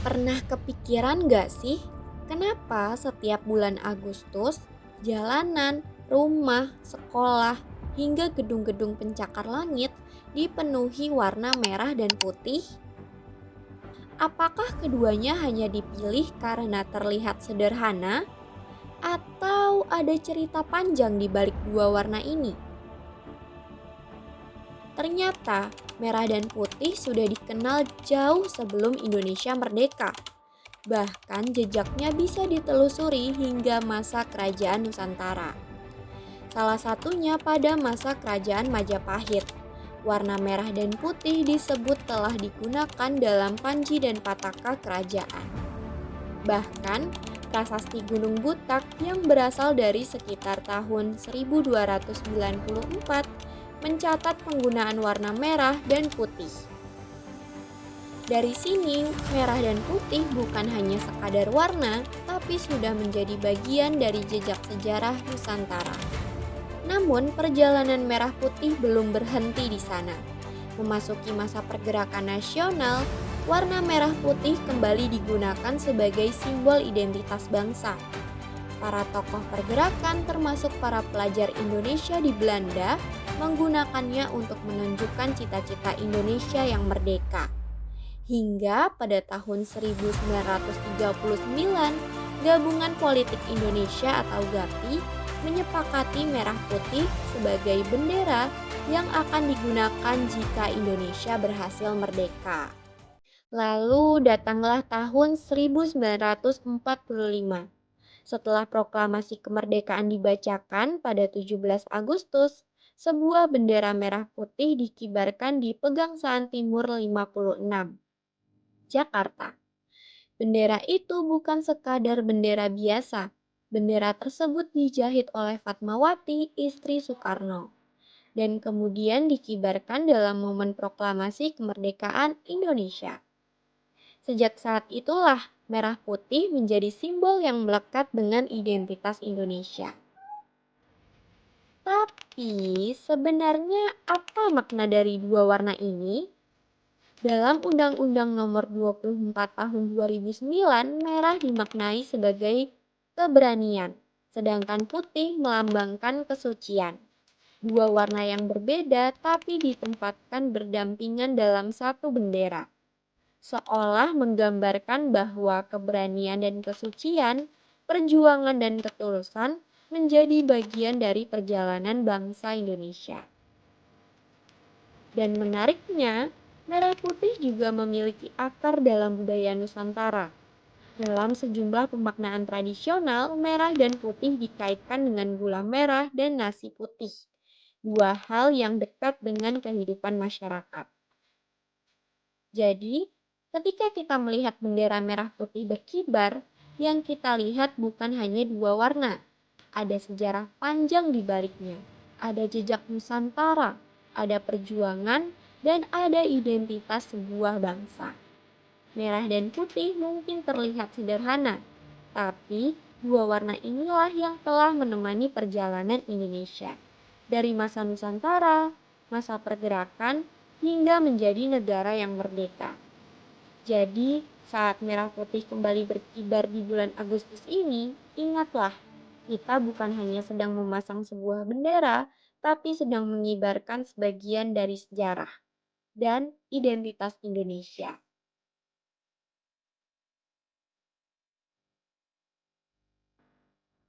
Pernah kepikiran gak sih, kenapa setiap bulan Agustus, jalanan, rumah, sekolah, hingga gedung-gedung pencakar langit dipenuhi warna merah dan putih? Apakah keduanya hanya dipilih karena terlihat sederhana, atau ada cerita panjang di balik dua warna ini? Ternyata, merah dan putih sudah dikenal jauh sebelum Indonesia merdeka. Bahkan jejaknya bisa ditelusuri hingga masa kerajaan Nusantara. Salah satunya pada masa kerajaan Majapahit. Warna merah dan putih disebut telah digunakan dalam panji dan pataka kerajaan. Bahkan, prasasti Gunung Butak yang berasal dari sekitar tahun 1294 mencatat penggunaan warna merah dan putih. Dari sini, merah dan putih bukan hanya sekadar warna, tapi sudah menjadi bagian dari jejak sejarah Nusantara. Namun, perjalanan merah putih belum berhenti di sana. Memasuki masa pergerakan nasional, warna merah putih kembali digunakan sebagai simbol identitas bangsa. Para tokoh pergerakan termasuk para pelajar Indonesia di Belanda menggunakannya untuk menunjukkan cita-cita Indonesia yang merdeka. Hingga pada tahun 1939, Gabungan Politik Indonesia atau GAPI menyepakati merah putih sebagai bendera yang akan digunakan jika Indonesia berhasil merdeka. Lalu datanglah tahun 1945. Setelah proklamasi kemerdekaan dibacakan pada 17 Agustus, sebuah bendera merah putih dikibarkan di Pegangsaan Timur 56. Jakarta. Bendera itu bukan sekadar bendera biasa. Bendera tersebut dijahit oleh Fatmawati, istri Soekarno, dan kemudian dikibarkan dalam momen proklamasi kemerdekaan Indonesia. Sejak saat itulah, merah putih menjadi simbol yang melekat dengan identitas Indonesia. Tapi, sebenarnya apa makna dari dua warna ini? Dalam Undang-Undang Nomor 24 Tahun 2009, merah dimaknai sebagai keberanian, sedangkan putih melambangkan kesucian. Dua warna yang berbeda tapi ditempatkan berdampingan dalam satu bendera, seolah menggambarkan bahwa keberanian dan kesucian, perjuangan dan ketulusan menjadi bagian dari perjalanan bangsa Indonesia. Dan menariknya, merah putih juga memiliki akar dalam budaya Nusantara. Dalam sejumlah pemaknaan tradisional, merah dan putih dikaitkan dengan gula merah dan nasi putih. Dua hal yang dekat dengan kehidupan masyarakat. Jadi, ketika kita melihat bendera merah putih berkibar, yang kita lihat bukan hanya dua warna. Ada sejarah panjang di baliknya. Ada jejak Nusantara, ada perjuangan, dan ada identitas sebuah bangsa. Merah dan putih mungkin terlihat sederhana, tapi dua warna inilah yang telah menemani perjalanan Indonesia. Dari masa Nusantara, masa pergerakan, hingga menjadi negara yang merdeka. Jadi, saat merah putih kembali berkibar di bulan Agustus ini, ingatlah, kita bukan hanya sedang memasang sebuah bendera, tapi sedang mengibarkan sebagian dari sejarah dan identitas Indonesia.